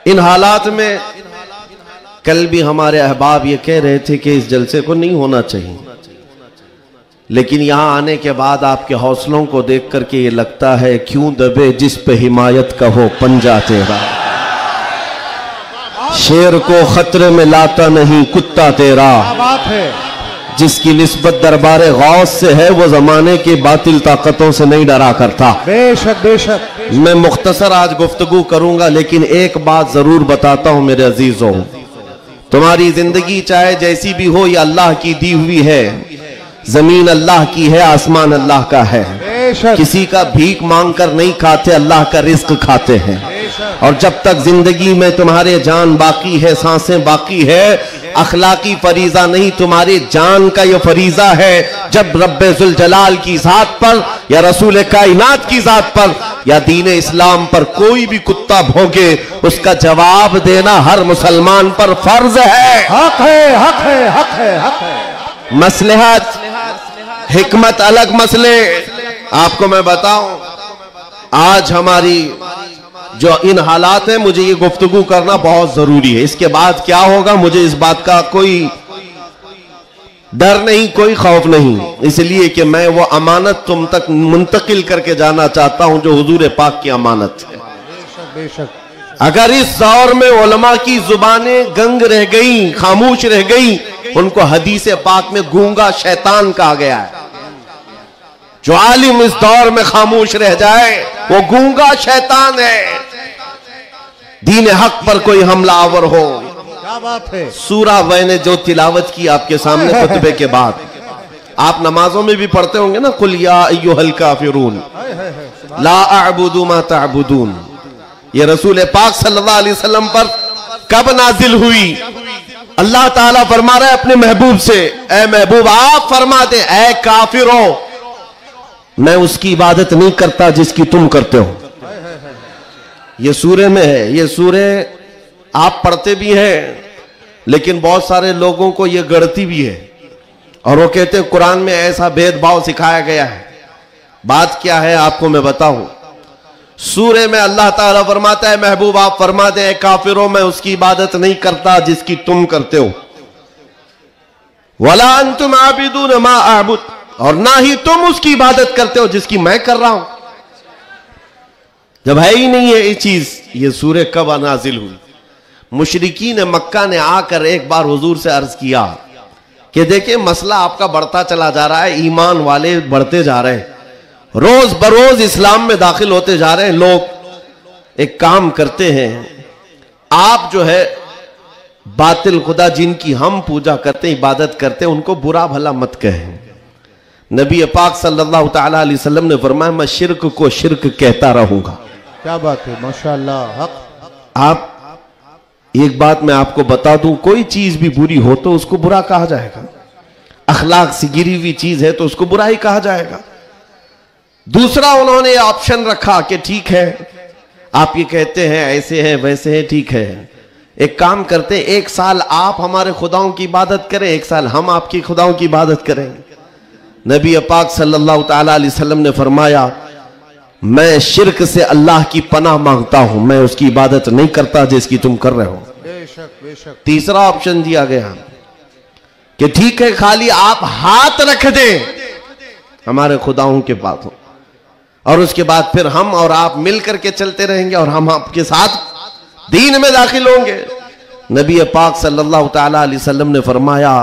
ان حالات میں کل بھی ہمارے احباب یہ کہہ رہے تھے کہ اس جلسے کو نہیں ہونا چاہیے، لیکن یہاں آنے کے بعد آپ کے حوصلوں کو دیکھ کر کے یہ لگتا ہے کیوں دبے جس پہ حمایت کا ہو پنجہ تیرا، شیر کو خطرے میں لاتا نہیں کتا تیرا، جس کی نسبت دربار غوث سے ہے وہ زمانے کی باطل طاقتوں سے نہیں ڈرا کرتا۔ بے شک بے شک۔ میں مختصر آج گفتگو کروں گا، لیکن ایک بات ضرور بتاتا ہوں میرے عزیزوں، تمہاری زندگی چاہے جیسی بھی ہو یہ اللہ کی دی ہوئی ہے، زمین اللہ کی ہے، آسمان اللہ کا ہے، کسی کا بھیک مانگ کر نہیں کھاتے، اللہ کا رزق کھاتے ہیں، اور جب تک زندگی میں تمہارے جان باقی ہے، سانسیں باقی ہے، اخلاقی فریضہ نہیں تمہاری جان کا یہ فریضہ ہے، جب رب ذوالجلال کی ذات پر یا رسول کائنات کی ذات پر یا دین اسلام پر کوئی بھی کتا بھونکے اس کا جواب دینا ہر مسلمان پر فرض ہے۔ حق ہے حق ہے حق ہے حق ہے۔ مصلحت حکمت الگ مسئلے، آپ کو میں بتاؤں آج ہماری جو ان حالات ہیں مجھے یہ گفتگو کرنا بہت ضروری ہے، اس کے بعد کیا ہوگا مجھے اس بات کا کوئی ڈر نہیں، کوئی خوف نہیں، اس لیے کہ میں وہ امانت تم تک منتقل کر کے جانا چاہتا ہوں جو حضور پاک کی امانت ہے۔ بے شک۔ اگر اس دور میں علماء کی زبانیں گنگ رہ گئیں، خاموش رہ گئیں، ان کو حدیث پاک میں گونگا شیطان کہا گیا ہے۔ جو عالم اس دور میں خاموش رہ جائے وہ گونگا شیطان ہے۔ دین حق پر کوئی حملہ آور ہو، کیا بات ہے۔ سورہ میں نے جو تلاوت کی آپ کے سامنے خطبے کے بعد، آپ نمازوں میں بھی پڑھتے ہوں گے نا، قُلْ يَا أَيُّهَا الْكَافِرُونَ لَا أَعْبُدُ مَا تَعْبُدُونَ، یہ رسول پاک صلی اللہ علیہ وسلم پر کب نازل ہوئی؟ اللہ تعالیٰ فرما رہا ہے اپنے محبوب سے، اے محبوب آپ فرما دیں اے کافروں میں اس کی عبادت نہیں کرتا جس کی تم کرتے ہو۔ یہ سورہ میں ہے، یہ سورہ آپ پڑھتے بھی ہیں لیکن بہت سارے لوگوں کو یہ گڑتی بھی ہے، اور وہ کہتے ہیں قرآن میں ایسا بھید بھاؤ سکھایا گیا ہے۔ بات کیا ہے آپ کو میں بتاؤں، سورہ میں اللہ تعالیٰ فرماتا ہے محبوب آپ فرما دیں اے کافروں میں اس کی عبادت نہیں کرتا جس کی تم کرتے ہو، وَلَا أَنْتُمْ عَابِدُونَ مَا أَعْبُدُ، اور نہ ہی تم اس کی عبادت کرتے ہو جس کی میں کر رہا ہوں۔ جب ہے ہی نہیں ہے یہ چیز، یہ سورہ کب نازل ہوئی؟ مشرکین مکہ نے آ کر ایک بار حضور سے عرض کیا کہ دیکھیں مسئلہ آپ کا بڑھتا چلا جا رہا ہے، ایمان والے بڑھتے جا رہے ہیں، روز بروز اسلام میں داخل ہوتے جا رہے ہیں لوگ، ایک کام کرتے ہیں آپ جو ہے باطل خدا جن کی ہم پوجا کرتے ہیں عبادت کرتے ہیں ان کو برا بھلا مت کہیں۔ نبی پاک صلی اللہ تعالیٰ علیہ وسلم نے فرمایا میں شرک کو شرک کہتا رہوں گا۔ کیا بات ہے، ماشاءاللہ حق۔ آپ ایک بات میں آپ کو بتا دوں، کوئی چیز بھی بری ہو تو اس کو برا کہا جائے گا، اخلاق سے گری ہوئی چیز ہے تو اس کو برا ہی کہا جائے گا۔ دوسرا انہوں نے آپشن رکھا کہ ٹھیک ہے آپ یہ کہتے ہیں ایسے ہیں ویسے ہیں، ٹھیک ہے ایک کام کرتے ایک سال آپ ہمارے خداؤں کی عبادت کریں، ایک سال ہم آپ کی خداؤں کی عبادت کریں۔ نبی پاک صلی اللہ تعالیٰ علیہ وسلم نے فرمایا میں شرک سے اللہ کی پناہ مانگتا ہوں، میں اس کی عبادت نہیں کرتا جس کی تم کر رہے ہو۔ بے شک بے شک۔ تیسرا آپشن دیا گیا کہ ٹھیک ہے خالی آپ ہاتھ رکھ دیں ہمارے خداؤں کے پاس، اور اس کے بعد پھر ہم اور آپ مل کر کے چلتے رہیں گے اور ہم آپ کے ساتھ دین میں داخل ہوں گے۔ نبی پاک صلی اللہ تعالیٰ علیہ وسلم نے فرمایا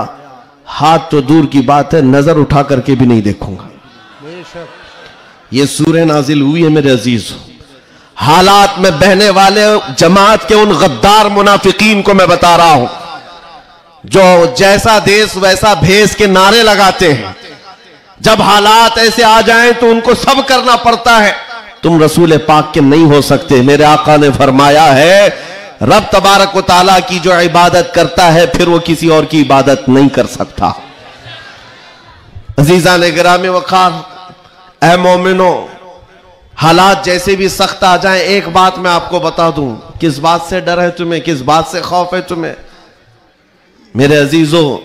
ہاتھ تو دور کی بات ہے نظر اٹھا کر کے بھی نہیں دیکھوں گا۔ بے شک۔ یہ سورہ نازل ہوئی ہے میرے عزیز، حالات میں بہنے والے جماعت کے ان غدار منافقین کو میں بتا رہا ہوں جو جیسا دیس ویسا بھیس کے نعرے لگاتے ہیں، جب حالات ایسے آ جائیں تو ان کو سب کرنا پڑتا ہے۔ تم رسول پاک کے نہیں ہو سکتے، میرے آقا نے فرمایا ہے رب تبارک و تعالیٰ کی جو عبادت کرتا ہے پھر وہ کسی اور کی عبادت نہیں کر سکتا۔ عزیزان گرامی وقار، اے مومنوں، حالات جیسے بھی سخت آ جائیں ایک بات میں آپ کو بتا دوں، کس بات سے ڈر ہے تمہیں، کس بات سے خوف ہے تمہیں؟ میرے عزیزوں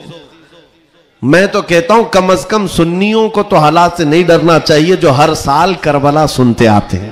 میں تو کہتا ہوں کم از کم سنیوں کو تو حالات سے نہیں ڈرنا چاہیے جو ہر سال کربلا سنتے آتے ہیں۔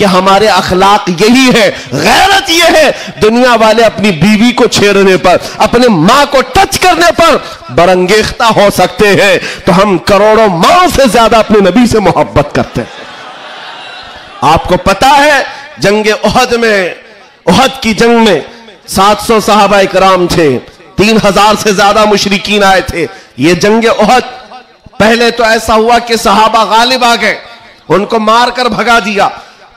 کہ ہمارے اخلاق یہی ہے، غیرت یہ ہے دنیا والے اپنی بیوی کو چھیڑنے پر، اپنے ماں کو ٹچ کرنے پر برانگیختہ ہو سکتے ہیں، تو ہم کروڑوں ماں سے زیادہ اپنے نبی سے محبت کرتے ہیں۔ آپ کو پتا ہے جنگ احد میں، احد کی جنگ میں 700 صحابہ اکرام تھے، 3000 سے زیادہ مشرکین آئے تھے۔ یہ جنگ احد پہلے تو ایسا ہوا کہ صحابہ غالب آ گئے، ان کو مار کر بھگا دیا،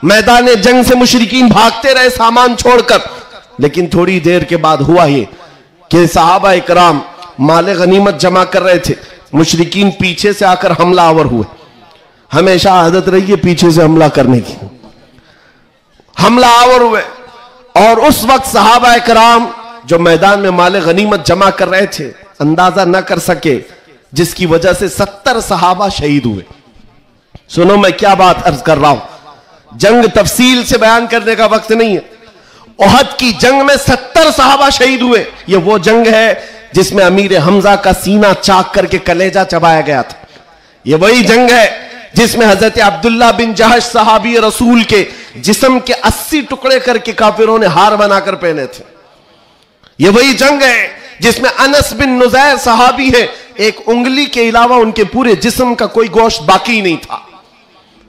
میدان جنگ سے مشرکین بھاگتے رہے سامان چھوڑ کر، لیکن تھوڑی دیر کے بعد ہوا یہ کہ صحابہ اکرام مال غنیمت جمع کر رہے تھے، مشرکین پیچھے سے آ کر حملہ آور ہوئے۔ ہمیشہ عادت رہی ہے پیچھے سے حملہ کرنے کی، حملہ آور ہوئے، اور اس وقت صحابہ اکرام جو میدان میں مال غنیمت جمع کر رہے تھے اندازہ نہ کر سکے، جس کی وجہ سے 70 صحابہ شہید ہوئے۔ سنو میں کیا بات عرض کر رہا ہوں، جنگ تفصیل سے بیان کرنے کا وقت نہیں ہے۔ احد کی جنگ میں 70 صحابہ شہید ہوئے۔ یہ وہ جنگ ہے جس میں امیر حمزہ کا سینہ چاک کر کے کلیجہ چبایا گیا تھا۔ یہ وہی جنگ ہے جس میں حضرت عبداللہ بن جہش صحابی رسول کے جسم کے 80 ٹکڑے کر کے کافروں نے ہار بنا کر پہنے تھے۔ یہ وہی جنگ ہے جس میں انس بن نزیر صحابی ہے، ایک انگلی کے علاوہ ان کے پورے جسم کا کوئی گوشت باقی نہیں تھا۔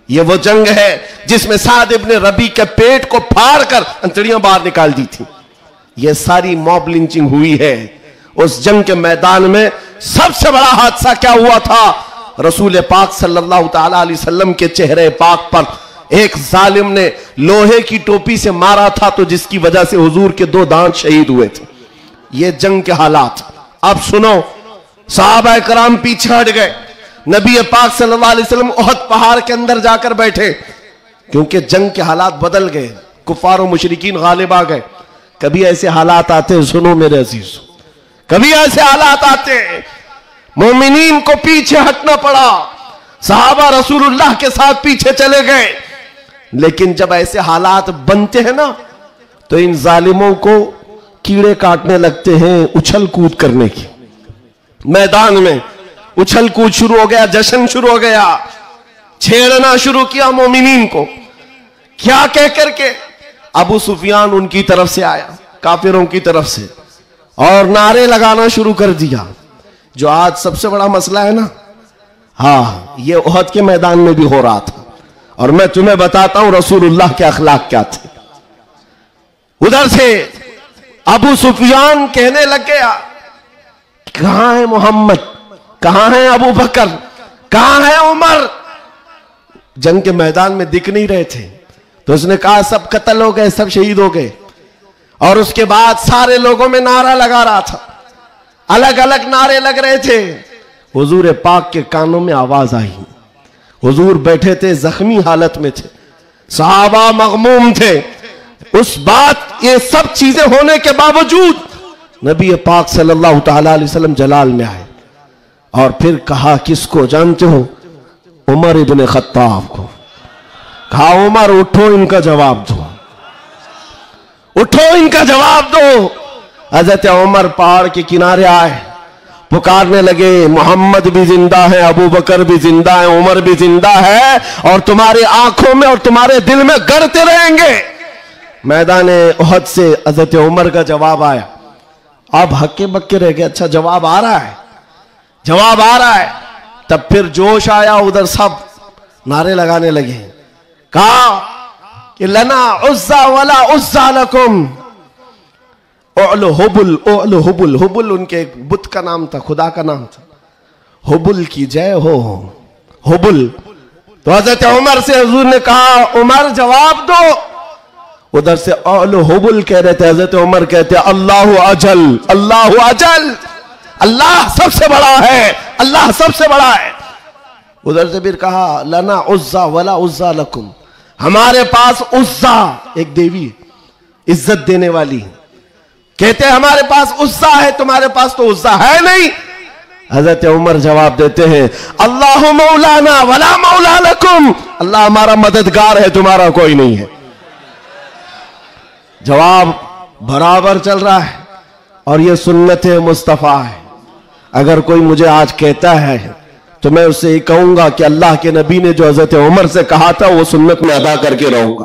یہ وہ جنگ ہے جس میں سعد ابن ربی کے پیٹ کو پھاڑ کر انتڑیاں باہر نکال دی تھی۔ یہ ساری موب لنچنگ ہوئی ہے۔ اس جنگ کے میدان میں سب سے بڑا حادثہ کیا ہوا تھا؟ رسول پاک صلی اللہ تعالی علیہ وسلم کے چہرے پاک پر ایک ظالم نے لوہے کی ٹوپی سے مارا تھا، تو جس کی وجہ سے حضور کے 2 دانت شہید ہوئے تھے۔ یہ جنگ کے حالات۔ اب سنو، صحابہ کرام پیچھے ہٹ گئے، نبی پاک صلی اللہ علیہ وسلم احد پہاڑ کے اندر جا کر بیٹھے، کیونکہ جنگ کے حالات بدل گئے، کفار و مشرکین غالب آ گئے۔ کبھی ایسے حالات آتے، سنو میرے عزیز، کبھی ایسے حالات آتے مومنین کو پیچھے ہٹنا پڑا، صحابہ رسول اللہ کے ساتھ پیچھے چلے گئے، لیکن جب ایسے حالات بنتے ہیں نا تو ان ظالموں کو کیڑے کاٹنے لگتے ہیں اچھل کود کرنے کی۔ میدان میں اچھل کود شروع ہو گیا، جشن شروع ہو گیا، چھیڑنا شروع کیا مومنین کو۔ کیا کہہ کر کے؟ ابو سفیان ان کی طرف سے آیا، کافروں کی طرف سے، اور نعرے لگانا شروع کر دیا، جو آج سب سے بڑا مسئلہ ہے نا۔ ہاں، یہ احد کے میدان میں بھی ہو رہا تھا، اور میں تمہیں بتاتا ہوں رسول اللہ کے اخلاق کیا تھے۔ ادھر سے ابو سفیان کہنے لگ گیا، کہاں ہے محمد، کہاں ہے ابو بکر، کہاں ہے عمر؟ جنگ کے میدان میں دکھ نہیں رہے تھے، تو اس نے کہا سب قتل ہو گئے، سب شہید ہو گئے۔ اور اس کے بعد سارے لوگوں میں نعرہ لگا رہا تھا، الگ الگ نعرے لگ رہے تھے۔ حضور پاک کے کانوں میں آواز آئی، حضور بیٹھے تھے، زخمی حالت میں تھے، صحابہ مغموم تھے۔ اس بات، یہ سب چیزیں ہونے کے باوجود نبی پاک صلی اللہ تعالی علیہ وسلم جلال میں آئے، اور پھر کہا کس کو جانتے ہو؟ عمر ابن خطاب کو۔ کہا عمر اٹھو، ان کا جواب دو، اٹھو ان کا جواب دو۔ حضرت عمر پہاڑ کے کنارے آئے، پکارنے لگے محمد بھی زندہ ہے، ابو بکر بھی زندہ ہے، عمر بھی زندہ ہے، اور تمہاری آنکھوں میں اور تمہارے دل میں گڑتے رہیں گے۔ میدان احد سے حضرت عمر کا جواب آیا۔ اب ہکے بکے رہ گئے، اچھا جواب آ رہا ہے، جواب آ رہا ہے۔ تب پھر جوش آیا، ادھر سب نعرے لگانے لگے، کہا کہ لنا عزا ولا عزا لکم، اعلو حبل، اعلو حبل۔ حبل ان کے ایک بت کا نام تھا، خدا کا نام تھا، حبل کی جے ہو، حبل۔ تو حضرت عمر سے حضور نے کہا عمر جواب دو۔ ادھر سے اعلو حبل کہہ رہے تھے، حضرت عمر کہتے اللہ اجل، اللہ اجل، اللہ سب سے بڑا ہے، اللہ سب سے بڑا ہے۔ ادھر سے پھر کہا لنا عزا ولا عزا لکم، ہمارے پاس عزا ایک دیوی عزت دینے والی، کہتے ہیں ہمارے پاس عزا ہے، تمہارے پاس تو عزا ہے نہیں۔ حضرت عمر جواب دیتے ہیں اللہ مولانا ولا مولا لکم، اللہ ہمارا مددگار ہے، تمہارا کوئی نہیں ہے۔ جواب برابر چل رہا ہے، اور یہ سنت مصطفیٰ ہے۔ اگر کوئی مجھے آج کہتا ہے تو میں اسے یہ کہوں گا کہ اللہ کے نبی نے جو حضرت عمر سے کہا تھا وہ سنت میں ادا کر کے رہوں گا۔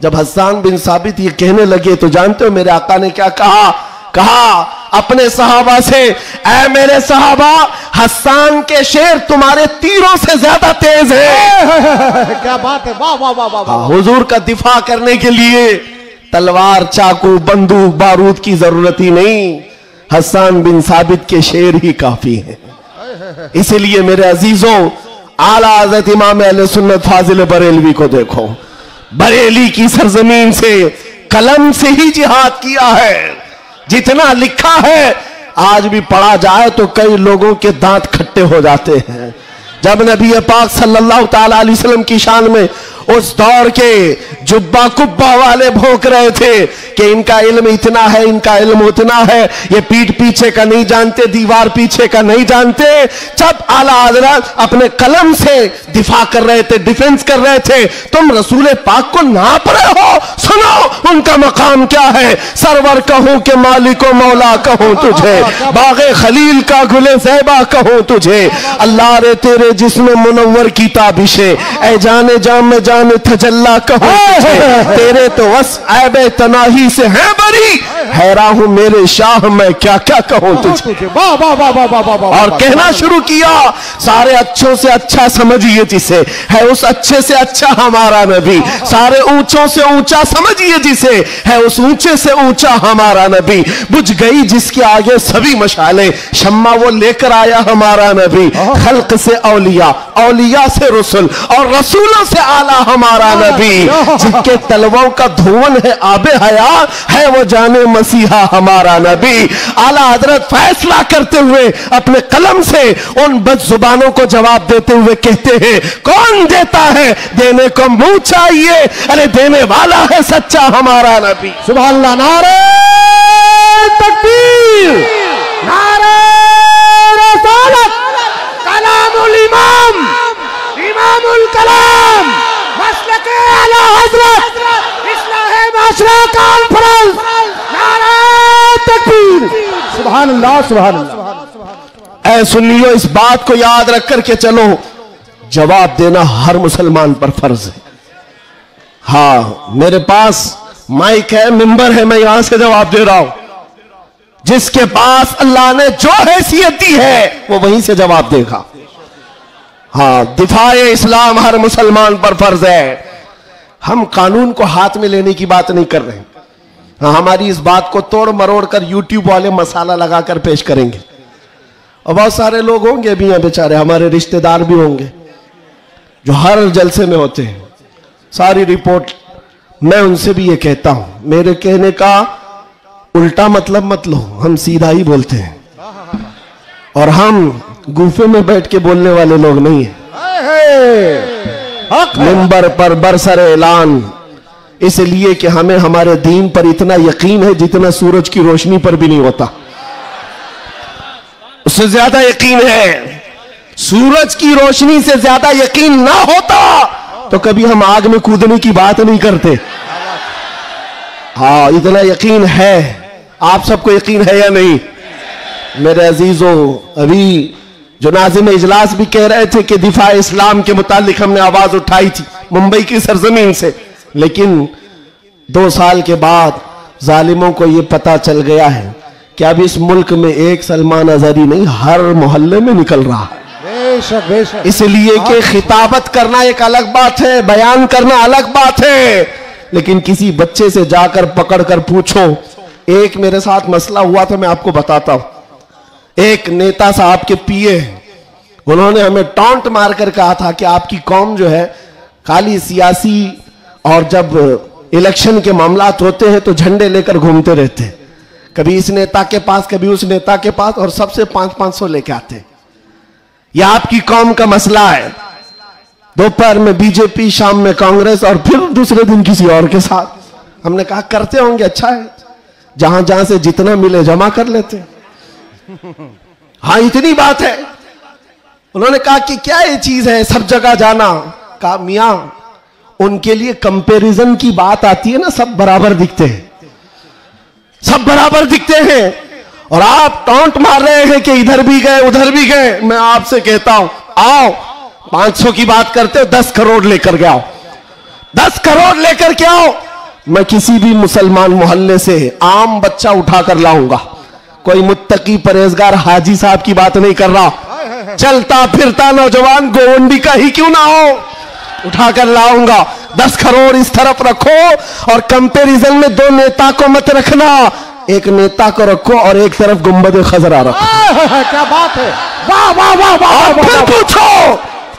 جب حسان بن ثابت یہ کہنے لگے تو جانتے ہو میرے آقا نے کیا کہا؟ کہا اپنے صحابہ سے، اے میرے صحابہ، حسان کے شیر تمہارے تیروں سے زیادہ تیز ہیں۔ کیا بات ہے، واہ واہ واہ واہ۔ حضور کا دفاع کرنے کے لیے تلوار، چاقو، بندوق، بارود کی ضرورت ہی نہیں، حسان بن ثابت کے شیر ہی کافی ہیں۔ اسی لیے میرے عزیزوں، اعلیٰ حضرت امام اہل سنت فاضل بریلوی کو دیکھو، بریلی کی سرزمین سے قلم سے ہی جہاد کیا ہے، جتنا لکھا ہے آج بھی پڑھا جائے تو کئی لوگوں کے دانت کھٹے ہو جاتے ہیں۔ جب نبی پاک صلی اللہ تعالی علیہ وسلم کی شان میں اس دور کے جبہ کبہ والے بھونک رہے تھے کہ ان کا علم اتنا ہے، ان کا علم اتنا ہے، یہ پیٹ پیچھے کا نہیں جانتے، دیوار پیچھے کا نہیں جانتے، جب اعلیٰ حضرت اپنے قلم سے دفاع کر رہے تھے، ڈیفنس کر رہے تھے، تم رسول پاک کو ناپ رہے ہو۔ سنو ان کا مقام کیا ہے، سرور کہوں کہ مالک و مولا کہوں تجھے، باغ خلیل کا گل زیبا کہوں تجھے، اللہ رے تیرے جسم منور کی تابشیں، اے جانے جام میں جان تجلا کہوں تجھے، تیرے تو وصف عیب تناہی سے ہیں بری، حیران ہوں میرے شاہ میں کیا کیا کہوں تجھے۔ اور کہنا شروع کیا، سارے اچھوں سے اچھا سمجھئے جسے، ہے اس اچھے سے اچھا ہمارا نبی، سارے اونچوں سے اونچا سمجھئے جسے، ہے اس اونچے سے اونچا ہمارا نبی، بجھ گئی جس کے آگے سبھی مشعلیں، شمع وہ لے کر آیا ہمارا نبی، خلق سے اولیاء، اولیاء سے رسول، اور رسولوں سے اعلیٰ ہمارا نبی، جن کے تلووں کا دھون ہے آب حیات، ہے وہ جانے مسیحا ہمارا نبی۔ اعلیٰ حضرت فیصلہ کرتے ہوئے اپنے قلم سے ان بد زبانوں کو جواب دیتے ہوئے کہتے ہیں، کون دیتا ہے دینے کو منہ چاہیے، ارے دینے والا ہے سچا ہمارا نبی۔ سبحان اللہ، نعرہ تکبیر، نعرہ رسالت، کلام الامام، امام الکلام، مسلک اعلیٰ حضرت، اصلاح معاشرہ کانفرنس، نعرہ تکبیر، سبحان اللہ سبحان اللہ۔ اے سنیو، اس بات کو یاد رکھ کر کے چلو، جواب دینا ہر مسلمان پر فرض ہے۔ ہاں میرے پاس مائک ہے، ممبر ہے، میں یہاں سے جواب دے رہا ہوں، جس کے پاس اللہ نے جو حیثیت دی ہے وہ وہیں سے جواب دے گا۔ ہاں دفاع اسلام ہر مسلمان پر فرض ہے۔ ہم قانون کو ہاتھ میں لینے کی بات نہیں کر رہے ہیں، ہاں ہماری اس بات کو توڑ مروڑ کر یوٹیوب والے مسالہ لگا کر پیش کریں گے، اور بہت سارے لوگ ہوں گے بھی یہاں بیچارے، ہمارے رشتہ دار بھی ہوں گے جو ہر جلسے میں ہوتے ہیں، ساری رپورٹ میں ان سے بھی یہ کہتا ہوں، میرے کہنے کا الٹا مطلب مت لو، ہم سیدھا ہی بولتے ہیں، اور ہم گوفے میں بیٹھ کے بولنے والے لوگ نہیں ہیں۔ منبر پر برسر اعلان، اس لیے کہ ہمیں ہمارے دین پر اتنا یقین ہے جتنا سورج کی روشنی پر بھی نہیں ہوتا، اس سے زیادہ یقین ہے۔ سورج کی روشنی سے زیادہ یقین نہ ہوتا تو کبھی ہم آگ میں کودنے کی بات نہیں کرتے۔ ہاں اتنا یقین ہے، آپ سب کو یقین ہے یا نہیں؟ میرے عزیزوں، ابھی جو ناظم اجلاس بھی کہہ رہے تھے کہ دفاع اسلام کے متعلق ہم نے آواز اٹھائی تھی ممبئی کی سرزمین سے، لیکن 2 سال کے بعد ظالموں کو یہ پتا چل گیا ہے کہ اب اس ملک میں ایک سلمان اظہری نہیں، ہر محلے میں نکل رہا ہے۔ بے شک بے شک، اس لیے کہ خطابت کرنا ایک الگ بات ہے، بیان کرنا الگ بات ہے، لیکن کسی بچے سے جا کر پکڑ کر پوچھو۔ ایک میرے ساتھ مسئلہ ہوا تھا، میں آپ کو بتاتا ہوں۔ ایک نیتا صاحب کے پیے، انہوں نے ہمیں ٹانٹ مار کر کہا تھا کہ آپ کی قوم جو ہے خالی سیاسی، اور جب الیکشن کے معاملات ہوتے ہیں تو جھنڈے لے کر گھومتے رہتے ہیں، کبھی اس نیتا کے پاس کبھی اس نیتا کے پاس، اور سب سے 500 لے کے آتے ہیں۔ یہ آپ کی قوم کا مسئلہ ہے، دوپہر میں بی جے پی، شام میں کانگریس، اور پھر دوسرے دن کسی اور کے ساتھ۔ ہم نے کہا کرتے ہوں گے، اچھا ہے، جہاں جہاں سے جتنا ملے جمع کر لیتے۔ ہاں اتنی بات ہے۔ انہوں نے کہا کہ کیا یہ چیز ہے سب جگہ جانا؟ کہا میاں ان کے لیے کمپیریزن کی بات آتی ہے نا، سب برابر دکھتے ہیں، سب برابر دکھتے ہیں، اور آپ ٹانٹ مار رہے ہیں کہ ادھر بھی گئے ادھر بھی گئے۔ میں آپ سے کہتا ہوں، آؤ 500 کی بات کرتے ہو، 10 کروڑ لے کر کے آؤ، 10 کروڑ لے کر کے آؤ، میں کسی بھی مسلمان محلے سے عام بچہ اٹھا کر لاؤں گا، کوئی متقی پرہیزگار حاجی صاحب کی بات نہیں کر رہا، چلتا پھرتا نوجوان گونڈی کا ہی کیوں نہ ہو، اٹھا کر لاؤں گا۔ 10 کروڑ اس طرف رکھو اور کمپیریزن میں 2 نیتا کو مت رکھنا، ایک نیتا کو رکھو اور ایک طرف گنبد خضرا رکھو۔ کیا بات ہے، واہ واہ واہ واہ۔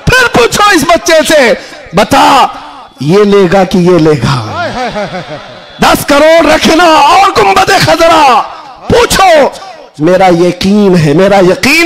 پھر پوچھو اس بچے سے، بتا یہ لے گا کہ یہ لے گا؟ 10 کروڑ رکھنا اور گنبد خضرا، پوچھو۔ میرا یقین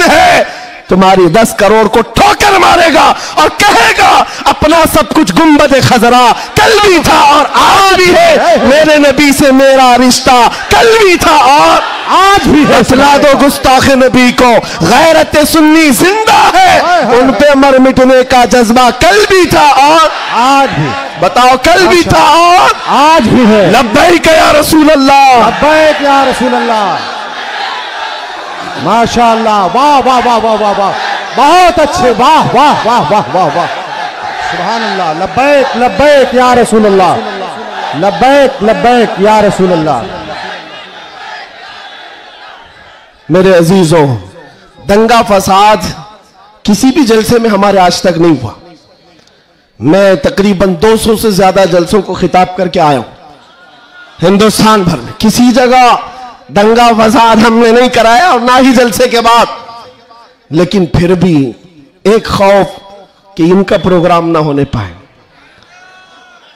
ہے تمہاری 10 کروڑ کو ٹھوکر مارے گا اور کہے گا اپنا سب کچھ گنبد خضرا کل بھی تھا اور آج بھی ہے، میرے نبی سے میرا رشتہ کل بھی تھا اور آج بھی ہے۔ اصلاح دو گستاخ نبی کو، غیرت سنی زندہ ہے، ان پہ مر مٹنے کا جذبہ کل بھی تھا اور آج بھی۔ بتاؤ کل بھی تھا اور آج بھی ہے۔ لبیک یا رسول اللہ، لبیک یا رسول اللہ۔ ماشاءاللہ، واہ واہ واہ واہ واہ واہ، بہت اچھے، واہ واہ واہ واہ واہ واہ، سبحان اللہ۔ لبیک لبیک یا رسول اللہ، لبیک لبیک یا رسول اللہ۔ میرے عزیزوں، دنگا فساد کسی بھی جلسے میں ہمارے آج تک نہیں ہوا۔ میں تقریباً 200 سے زیادہ جلسوں کو خطاب کر کے آیا ہوں ہندوستان بھر میں، کسی جگہ دنگا فساد ہم نے نہیں کرایا اور نہ ہی جلسے کے بعد، لیکن پھر بھی ایک خوف کہ ان کا پروگرام نہ ہونے پائے۔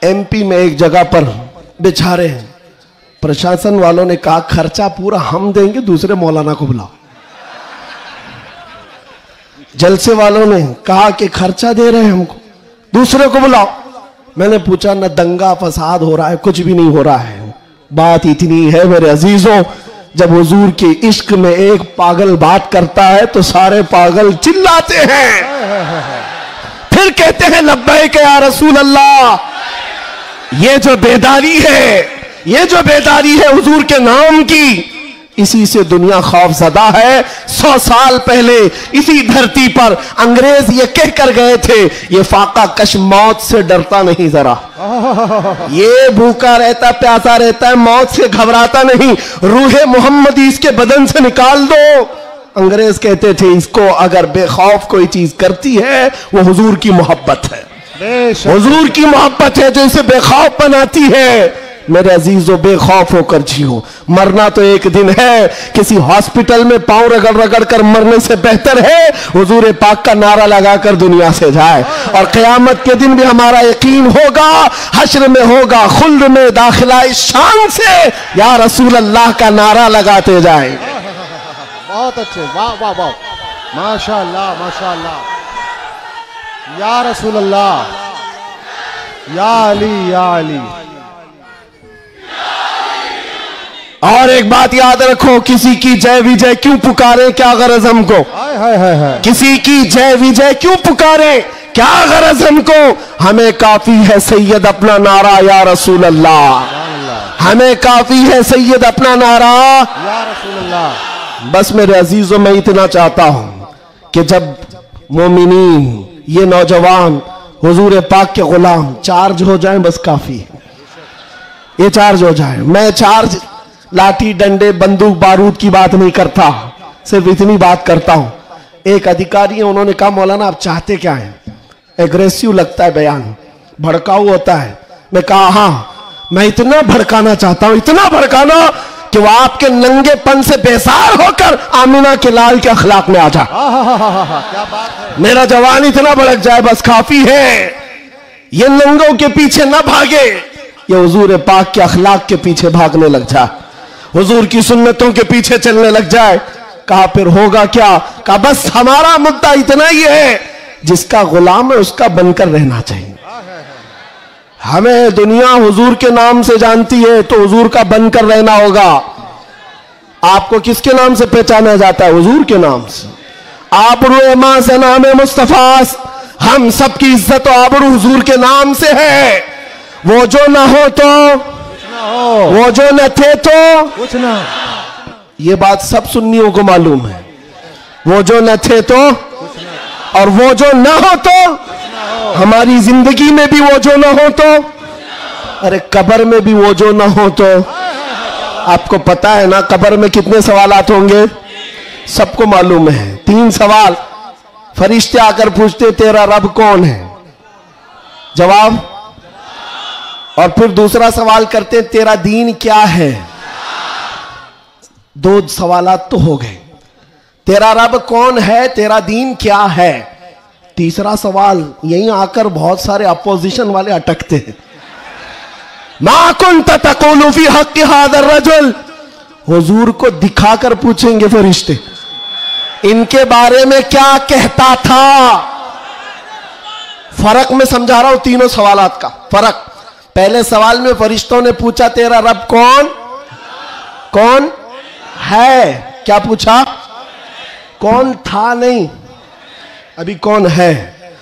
ایم پی میں ایک جگہ پر بیچارے ہیں، پرشاسن والوں نے کہا خرچہ پورا ہم دیں گے، دوسرے مولانا کو بلاؤ۔ جلسے والوں نے کہا کہ خرچہ دے رہے ہیں ہم کو، دوسرے کو بلاؤ۔ میں نے پوچھا نہ دنگا فساد ہو رہا ہے، کچھ بھی نہیں ہو رہا ہے۔ بات اتنی ہے میرے عزیزوں، جب حضور کے عشق میں ایک پاگل بات کرتا ہے تو سارے پاگل چلاتے ہیں، پھر کہتے ہیں لبیک یا رسول اللہ۔ یہ جو بیداری ہے حضور کے نام کی، اسی سے دنیا خوف زدہ ہے۔ 100 سال پہلے اسی دھرتی پر انگریز یہ کہہ کر گئے تھے، یہ فاقہ کش موت سے ڈرتا نہیں ذرا، یہ بھوکا رہتا پیاسا رہتا ہے، موت سے گھبراتا نہیں، روح محمدی اس کے بدن سے نکال دو۔ انگریز کہتے تھے اس کو اگر بے خوف کوئی چیز کرتی ہے وہ حضور کی محبت ہے، حضور کی محبت ہے جو اسے بے خوف بناتی ہے۔ میرے عزیزو، بے خوف ہو کر جیو، مرنا تو ایک دن ہے، کسی ہاسپٹل میں پاؤں رگڑ رگڑ کر مرنے سے بہتر ہے حضور پاک کا نعرہ لگا کر دنیا سے جائے۔ اور قیامت کے دن بھی ہمارا یقین ہوگا، حشر میں ہوگا خلد میں داخلہ اس شان سے یا رسول اللہ کا نعرہ لگاتے جائیں۔ بہت اچھے، واہ واہ واہ، ماشاءاللہ ماشاءاللہ، یا رسول اللہ، یا علی یا علی۔ اور ایک بات یاد رکھو، کسی کی جے وجے کیوں پکارے، کیا غرض ہم کو؟ کسی کی جے وجے کیوں پکارے، کیا غرض ہم کو؟ ہمیں کافی ہے سید اپنا نعرہ یا رسول اللہ، ہمیں کافی ہے سید اپنا نعرہ یا رسول اللہ۔ بس میرے عزیزوں، میں اتنا چاہتا ہوں کہ جب مومنین، یہ نوجوان حضور پاک کے غلام چارج ہو جائیں، بس کافی ہے، یہ چارج ہو جائیں۔ میں چارج لاٹھی ڈنڈے بندوق بارود کی بات نہیں کرتا، صرف اتنی بات کرتا ہوں۔ ایک ادھیکاری ہیں، انہوں نے کہا مولانا آپ چاہتے کیا ہیں؟ ایگریسیو لگتا ہے بیان، بھڑکاؤ ہوتا ہے۔ میں کہا ہاں، میں اتنا بھڑکانا چاہتا ہوں، اتنا بھڑکانا کہ وہ آپ کے ننگے پن سے بیزار ہو کر آمینہ کے لال کے اخلاق میں آ جائے، کیا بات ہے، میرا جوان اتنا بھڑک جائے، بس کافی ہے۔ یہ ننگوں کے پیچھے نہ بھاگے، یہ حضور پاک کے اخلاق کے پیچھے بھاگنے لگ جائے، حضور کی سنتوں کے پیچھے چلنے لگ جائے۔ کہا پھر ہوگا کیا؟ کہا بس ہمارا مدعا اتنا ہی ہے، جس کا غلام ہے اس کا بن کر رہنا چاہیے۔ ہمیں دنیا حضور کے نام سے جانتی ہے تو حضور کا بن کر رہنا ہوگا۔ آپ کو کس کے نام سے پہچانا جاتا ہے؟ حضور کے نام سے۔ آبرو ماں سے نام مصطفیٰ، ہم سب کی عزت و آبرو حضور کے نام سے ہے۔ وہ جو نہ ہو تو، وہ جو نہ تھے تو کچھ نہ، یہ بات سب سنیوں کو معلوم ہے۔ وہ جو نہ تھے تو، اور وہ جو نہ ہو تو، ہماری زندگی میں بھی وہ جو نہ ہو تو، ارے قبر میں بھی وہ جو نہ ہو تو آپ کو پتا ہے نا قبر میں کتنے سوالات ہوں گے؟ سب کو معلوم ہے 3 سوال. فرشتے آ کر پوچھتے تیرا رب کون ہے؟ جواب. اور پھر دوسرا سوال کرتے تیرا دین کیا ہے؟ 2 سوالات تو ہو گئے. تیرا رب کون ہے، تیرا دین کیا ہے. تیسرا سوال یہیں آ کر بہت سارے اپوزیشن والے اٹکتے ہیں. ما کنت تقول فی حق ھذا الرجل. حضور کو دکھا کر پوچھیں گے فرشتے ان کے بارے میں کیا کہتا تھا. فرق میں سمجھا رہا ہوں تینوں سوالات کا فرق. پہلے سوال میں فرشتوں نے پوچھا تیرا رب کون ہے. کیا پوچھا؟ کون تھا نہیں، ابھی کون ہے.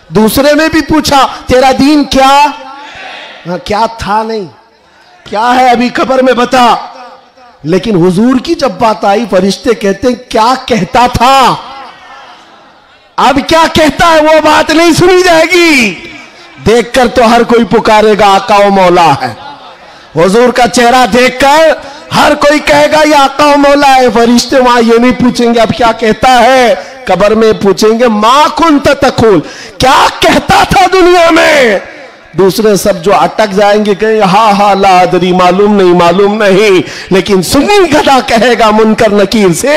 دوسرے میں بھی پوچھا تیرا دین کیا تھا نہیں، کیا ہے ابھی قبر میں بتا. لیکن حضور کی جب بات آئی فرشتے کہتے ہیں کیا کہتا تھا. اب کیا کہتا ہے وہ بات نہیں سنی جائے گی. دیکھ کر تو ہر کوئی پکارے گا آقا و مولا ہے. حضور کا چہرہ دیکھ کر ہر کوئی کہے گا یہ آقا و مولا ہے. فرشتے وہاں یہ نہیں پوچھیں گے اب کیا کہتا ہے، قبر میں پوچھیں گے ما کنت تقول، کیا کہتا تھا دنیا میں. دوسرے سب جو اٹک جائیں گے کہیں ہاں لا ادری، معلوم نہیں. لیکن سنی گدھا کہے گا منکر نکیر سے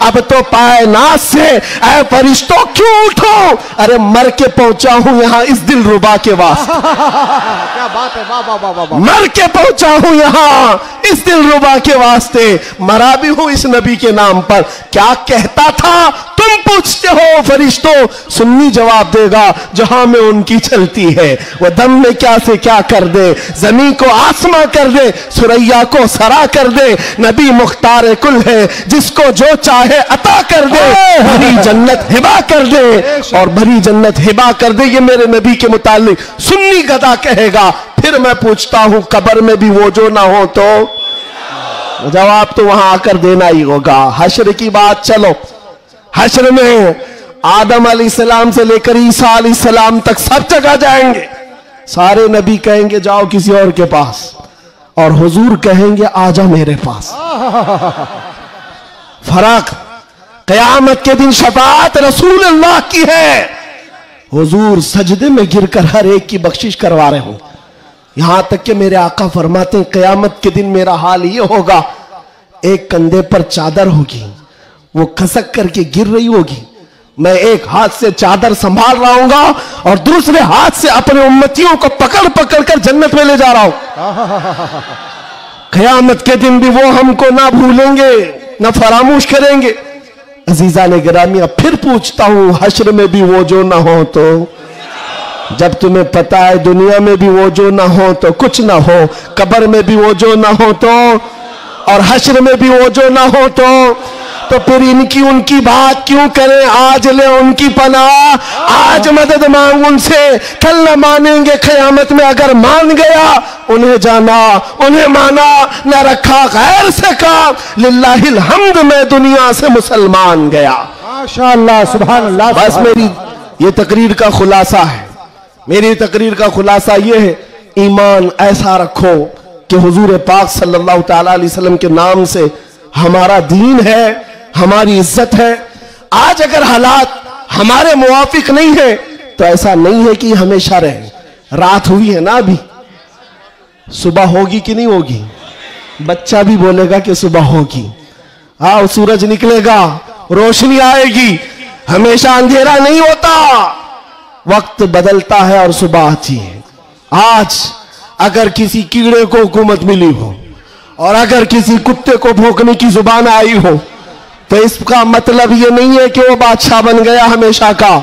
اب تو پائے ناز سے اے فرشتوں کیوں اٹھو. ارے مر کے پہنچا ہوں یہاں اس دل ربا کے واسطے. کیا بات ہے، واہ واہ واہ واہ. مر کے پہنچا ہوں یہاں اس دل ربا کے واسطے. مرا بھی ہوں اس نبی کے نام پر. کیا کہتا تھا تم پوچھتے ہو فرشتوں. سنی جواب دے گا جہاں میں ان کی چلتی ہے وہ دم میں کیا سے کیا کر دے. زمین کو آسماں کر دے، سریا کو سرا کر دے. نبی مختار کل ہے جس کو جو چاہے عطا کر دے. بھری جنت ہبا کر دے اور بھری جنت ہبا کر دے. یہ میرے نبی کے متعلق سنی گدا کہے گا. پھر میں پوچھتا ہوں قبر میں بھی وہ جو نہ ہو تو جواب تو وہاں آ کر دینا ہی ہوگا. حشر کی بات چلو. حشر میں آدم علیہ السلام سے لے کر عیسیٰ علیہ السلام تک سب جگہ جائیں گے. سارے نبی کہیں گے جاؤ کسی اور کے پاس، اور حضور کہیں گے آجا میرے پاس. فرق قیامت کے دن شفاعت رسول اللہ کی ہے. حضور سجدے میں گر کر ہر ایک کی بخشش کروا رہے ہوں. یہاں تک کہ میرے آقا فرماتے ہیں قیامت کے دن میرا حال یہ ہوگا ایک کندھے پر چادر ہوگی وہ کھسک کر کے گر رہی ہوگی. میں ایک ہاتھ سے چادر سنبھال رہا ہوں گا اور دوسرے ہاتھ سے اپنے امتیوں کو پکڑ کر جنت میں لے جا رہا ہوں. قیامت کے دن بھی وہ ہم کو نہ بھولیں گے نہ فراموش کریں گے. عزیزان گرامی اب پھر پوچھتا ہوں حشر میں بھی وہ جو نہ ہو تو. جب تمہیں پتا ہے دنیا میں بھی وہ جو نہ ہو تو کچھ نہ ہو، قبر میں بھی وہ جو نہ ہو تو اور حشر میں بھی وہ جو نہ ہو تو پھر ان کی بات کیوں کریں. آج لے ان کی پناہ، آج مدد مانگ ان سے. کل نہ مانیں گے قیامت میں. اگر مان گیا انہیں جانا انہیں مانا، نہ رکھا غیر سے کام. للہ الحمد میں دنیا سے مسلمان گیا. ماشاءاللہ سبحان اللہ. بس میری یہ تقریر کا خلاصہ ہے. میری تقریر کا خلاصہ یہ ہے ایمان ایسا رکھو کہ حضور پاک صلی اللہ تعالی علیہ وسلم کے نام سے ہمارا دین ہے، ہماری عزت ہے. آج اگر حالات ہمارے موافق نہیں ہیں تو ایسا نہیں ہے کہ ہمیشہ رہیں. رات ہوئی ہے نا ابھی، صبح ہوگی کہ نہیں ہوگی؟ بچہ بھی بولے گا کہ صبح ہوگی. سورج نکلے گا، روشنی آئے گی. ہمیشہ اندھیرا نہیں ہوتا، وقت بدلتا ہے اور صبح آتی ہے. آج اگر کسی کیڑے کو حکومت ملی ہو اور اگر کسی کتے کو بھونکنے کی زبان آئی ہو تو اس کا مطلب یہ نہیں ہے کہ وہ بادشاہ بن گیا ہمیشہ کا.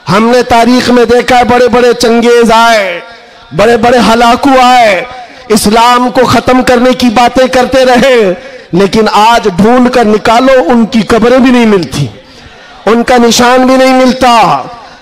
ہم نے تاریخ میں دیکھا ہے بڑے بڑے چنگیز آئے، بڑے بڑے ہلاکو آئے، اسلام کو ختم کرنے کی باتیں کرتے رہے، لیکن آج ڈھونڈ کر نکالو ان کی قبریں بھی نہیں ملتی، ان کا نشان بھی نہیں ملتا.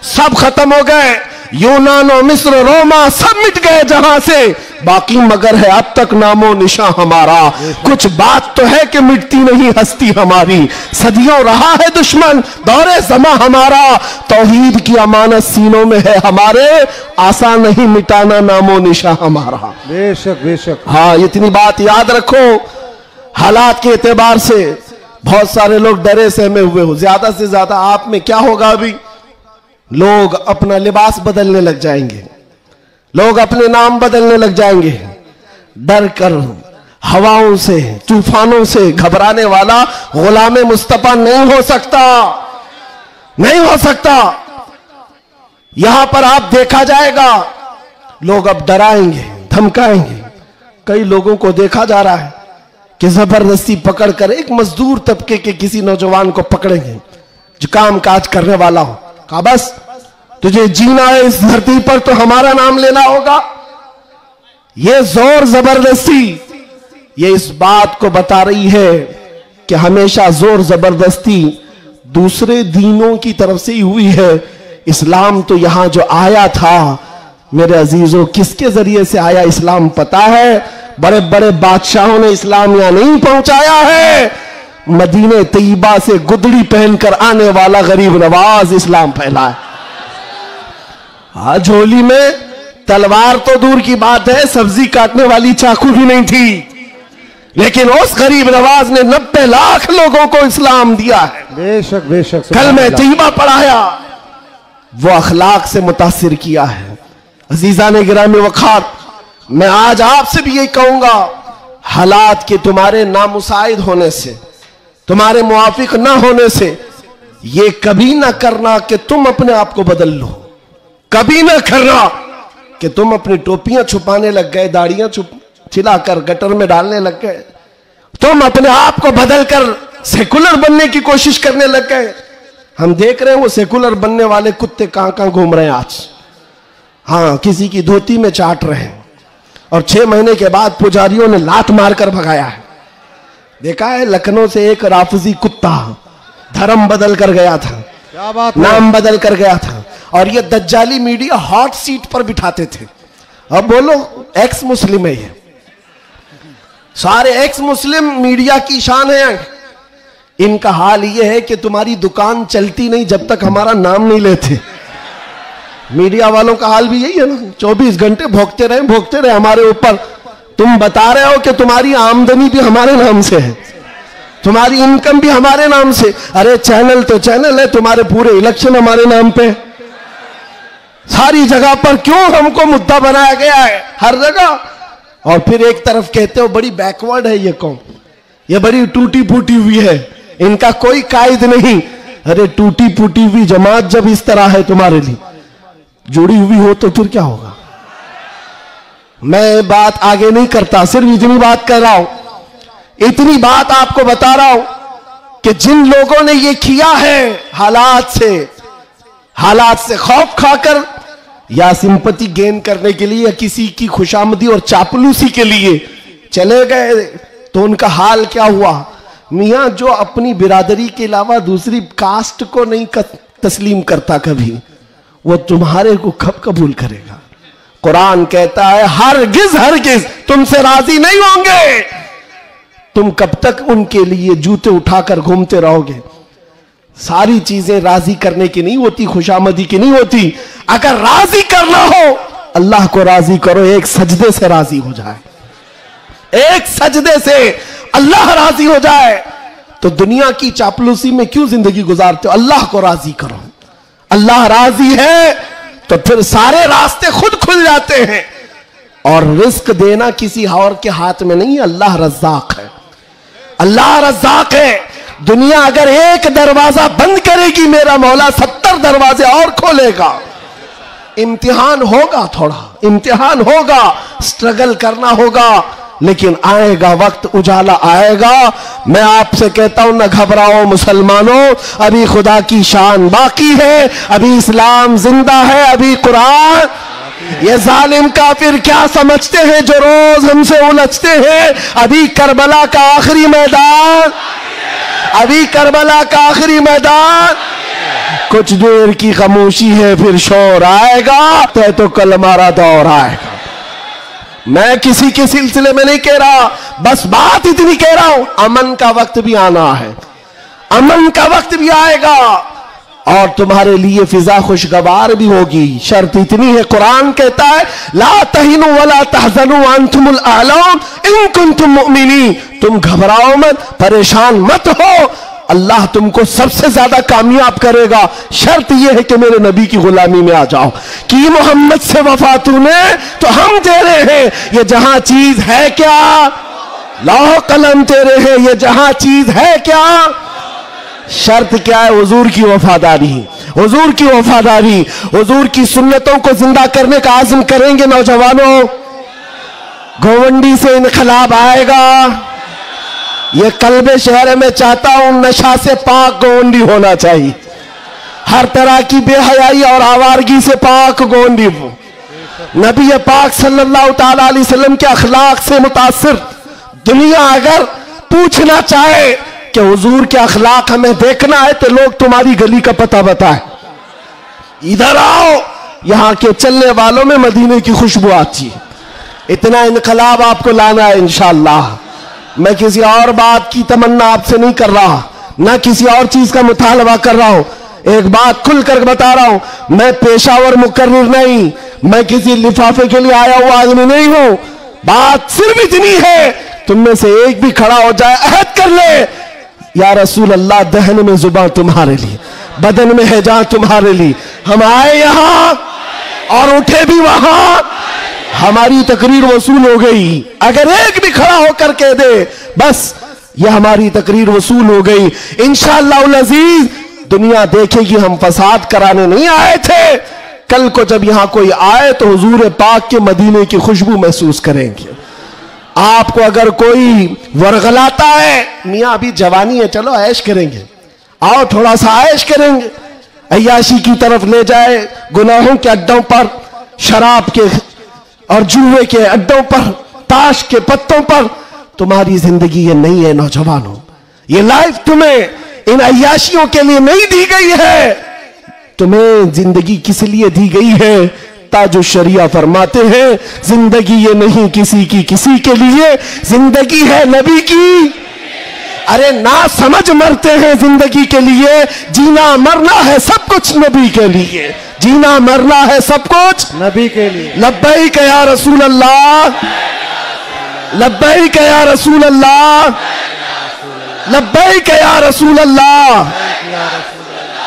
سب ختم ہو گئے. یونان و مصر روما سب مٹ گئے جہاں سے. باقی مگر ہے اب تک نام و نشاں ہمارا. کچھ بات تو ہے کہ مٹتی نہیں ہستی ہماری, صدیوں رہا ہے دشمن دور زماں ہمارا. توحید کی امانت سینوں میں ہے ہمارے, آسان نہیں مٹانا نام و نشاں ہمارا. بے شک بے شک. ہاں اتنی بات یاد رکھو, حالات کے اعتبار سے بہت سارے لوگ ڈرے سہمے ہوئے ہو. زیادہ سے زیادہ آپ میں کیا ہوگا, ابھی لوگ اپنا لباس بدلنے لگ جائیں گے, لوگ اپنے نام بدلنے لگ جائیں گے. ڈر کر ہواؤں سے طوفانوں سے گھبرانے والا غلام مصطفیٰ نہیں ہو سکتا, نہیں ہو سکتا. یہاں پر آپ دیکھا جائے گا لوگ اب ڈرائیں گے دھمکائیں گے. کئی لوگوں کو دیکھا جا رہا ہے کہ زبردستی پکڑ کر ایک مزدور طبقے کے کسی نوجوان کو پکڑیں گے جو کام کاج کرنے والا ہو, کہا بس تجھے جینا ہے اس دھرتی پر تو ہمارا نام لینا ہوگا. یہ زور زبردستی یہ اس بات کو بتا رہی ہے کہ ہمیشہ زور زبردستی دوسرے دینوں کی طرف سے ہی ہوئی ہے. اسلام تو یہاں جو آیا تھا میرے عزیزوں کس کے ذریعے سے آیا اسلام پتا ہے؟ بڑے بڑے بادشاہوں نے اسلام یہاں نہیں پہنچایا ہے, مدینہ طیبہ سے گدڑی پہن کر آنے والا غریب نواز اسلام پھیلا ہے. جھولی میں تلوار تو دور کی بات ہے, سبزی کاٹنے والی چاقو بھی نہیں تھی, لیکن اس غریب نواز نے 90 لاکھ لوگوں کو اسلام دیا ہے. بے شک بے شک. کلمہ طیبہ پڑھایا, وہ اخلاق سے متاثر کیا ہے. عزیزان گرامی وقار, میں آج آپ سے بھی یہی کہوں گا, حالات کے تمہارے نامساعد ہونے سے, تمہارے موافق نہ ہونے سے یہ کبھی نہ کرنا کہ تم اپنے آپ کو بدل لو. کبھی نہ کرنا کہ تم اپنی ٹوپیاں چھپانے لگ گئے, داڑیاں چھلا کر گٹر میں ڈالنے لگ گئے, تم اپنے آپ کو بدل کر سیکولر بننے کی کوشش کرنے لگ گئے. ہم دیکھ رہے ہیں وہ سیکولر بننے والے کتے کہاں کہاں گھوم رہے ہیں آج. ہاں کسی کی دھوتی میں چاٹ رہے ہیں, اور 6 مہینے کے بعد پجاریوں نے لات مار کر بھگایا ہے. دیکھا ہے لکھنؤ سے ایک رافضی کتا دھرم بدل کر گیا تھا, کیا بات, نام بدل کر گیا تھا, اور یہ دجالی میڈیا ہاٹ سیٹ پر بٹھاتے تھے. اب بولو ایکس مسلم ہے, یہ سارے ایکس مسلم میڈیا کی شان ہے. ان کا حال یہ ہے کہ تمہاری دکان چلتی نہیں جب تک ہمارا نام نہیں لیتے. میڈیا والوں کا حال بھی یہی ہے نا, 24 گھنٹے بھوکتے رہے ہمارے اوپر. تم بتا رہے ہو کہ تمہاری آمدنی بھی ہمارے نام سے ہے, تمہاری انکم بھی ہمارے نام سے. ارے چینل تو چینل ہے, تمہارے پورے الیکشن ہمارے نام پہ, ساری جگہ پر کیوں ہم کو مدعا بنایا گیا ہے ہر جگہ. اور پھر ایک طرف کہتے ہو بڑی بیکورڈ ہے یہ قوم, یہ بڑی ٹوٹی پھوٹی ہوئی ہے, ان کا کوئی قائد نہیں. ارے ٹوٹی پھوٹی ہوئی جماعت جب اس طرح ہے تمہارے لیے, جڑی ہوئی ہو تو پھر کیا ہوگا. میں بات آگے نہیں کرتا, صرف اتنی بات کر رہا ہوں, اتنی بات آپ کو بتا رہا ہوں کہ جن لوگوں نے یہ کیا ہے حالات سے خوف کھا کر یا سمپتی گین کرنے کے لیے یا کسی کی خوشامدی اور چاپلوسی کے لیے چلے گئے, تو ان کا حال کیا ہوا. میاں جو اپنی برادری کے علاوہ دوسری کاسٹ کو نہیں تسلیم کرتا کبھی, وہ تمہارے کو کب قبول کرے گا. قرآن کہتا ہے ہرگز ہرگز تم سے راضی نہیں ہوں گے. تم کب تک ان کے لیے جوتے اٹھا کر گھومتے رہو گے. ساری چیزیں راضی کرنے کی نہیں ہوتی, خوشامدی کی نہیں ہوتی. اگر راضی کرنا ہو اللہ کو راضی کرو, ایک سجدے سے راضی ہو جائے, ایک سجدے سے اللہ راضی ہو جائے. تو دنیا کی چاپلوسی میں کیوں زندگی گزارتے ہو؟ اللہ کو راضی کرو. اللہ راضی ہے تو پھر سارے راستے خود کھل جاتے ہیں. اور رزق دینا کسی اور کے ہاتھ میں نہیں, اللہ رزاق ہے, اللہ رزاق ہے. دنیا اگر ایک دروازہ بند کرے گی میرا مولا 70 دروازے اور کھولے گا. امتحان ہوگا, تھوڑا امتحان ہوگا, سٹرگل کرنا ہوگا, لیکن آئے گا وقت, اجالا آئے گا. میں آپ سے کہتا ہوں نہ گھبراؤ مسلمانوں, ابھی خدا کی شان باقی ہے, ابھی اسلام زندہ ہے, ابھی قرآن. یہ ظالم کافر کیا سمجھتے ہیں جو روز ہم سے الجھتے ہیں؟ ابھی کربلا کا آخری میدان, ابھی کربلا کا آخری میدان. کچھ دیر کی خاموشی ہے پھر شور آئے گا, تو کل ہمارا دور آئے گا. میں کسی کے سلسلے میں نہیں کہہ رہا، بس بات اتنی کہہ رہا ہوں، امن کا وقت بھی آنا ہے، امن کا وقت بھی آئے گا اور تمہارے لیے فضا خوشگوار بھی ہوگی۔ شرط اتنی ہے، قرآن کہتا ہے لا تہنوا ولا تحزنوا وانتم الاعلون ان کنتم مؤمنین، تم گھبراؤ مت، پریشان مت ہو، اللہ تم کو سب سے زیادہ کامیاب کرے گا، شرط یہ ہے کہ میرے نبی کی غلامی میں آ جاؤ۔ کی محمد سے وفا تو نے تو ہم تیرے ہیں، یہ جہاں چیز ہے کیا، لوح قلم تیرے ہیں، یہ جہاں چیز ہے کیا، شرط کیا ہے، حضور کی وفاداری، حضور کی وفاداری، حضور کی سنتوں کو زندہ کرنے کا عزم کریں گے نوجوانوں، گھونڈی سے انقلاب آئے گا۔ یہ قلب شہر میں چاہتا ہوں نشہ سے پاک گونڈی ہونا چاہیے، ہر طرح کی بے حیائی اور آوارگی سے پاک گونڈی ہو، نبی پاک صلی اللہ تعالی علیہ وسلم کے اخلاق سے متاثر دنیا اگر پوچھنا چاہے کہ حضور کے اخلاق ہمیں دیکھنا ہے تو لوگ تمہاری گلی کا پتہ بتائیں، ادھر آؤ، یہاں کے چلنے والوں میں مدینے کی خوشبو آتی ہے۔ اتنا انقلاب آپ کو لانا ہے انشاءاللہ۔ میں کسی اور بات کی تمنا آپ سے نہیں کر رہا، نہ کسی اور چیز کا مطالبہ کر رہا ہوں، ایک بات کھل کر بتا رہا ہوں، میں پیشہ ور مقرر نہیں، میں کسی لفافے کے لیے آیا ہوا آدمی نہیں ہوں، بات صرف اتنی ہے تم میں سے ایک بھی کھڑا ہو جائے عہد کر لے یا رسول اللہ دہن میں زباں تمہارے لیے، بدن میں ہے جان تمہارے لیے، ہم آئے یہاں اور اٹھے بھی وہاں، ہماری تقریر وصول ہو گئی، اگر ایک بھی کھڑا ہو کر کہہ دے بس یہ ہماری تقریر وصول ہو گئی انشاءاللہ العزیز۔ دنیا دیکھے گی ہم فساد کرانے نہیں آئے تھے، کل کو جب یہاں کوئی آئے تو حضور پاک کے مدینے کی خوشبو محسوس کریں گے۔ آپ کو اگر کوئی ورغلاتا ہے، میاں ابھی جوانی ہے چلو عیش کریں گے، آؤ تھوڑا سا عیش کریں گے، عیاشی کی طرف لے جائے، گناہوں کے اڈوں پر، شراب کے اور جوئے کے اڈوں پر، تاش کے پتوں پر، تمہاری زندگی یہ نہیں ہے نوجوانوں، یہ لائف تمہیں ان عیاشیوں کے لیے نہیں دی گئی ہے، تمہیں زندگی کس لیے دی گئی ہے؟ تاج الشریعہ فرماتے ہیں زندگی یہ نہیں کسی کی کسی کے لیے، زندگی ہے نبی کی، ارے نہ سمجھ مرتے ہیں زندگی کے لیے، جینا مرنا ہے سب کچھ نبی کے لیے، جینا مرنا ہے سب کچھ نبی کے لیے۔ لبیک یا رسول اللہ، لبیک یا رسول اللہ، لبیک یا رسول اللہ،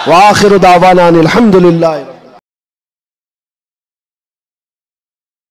وآخر دعوانا الحمدللہ۔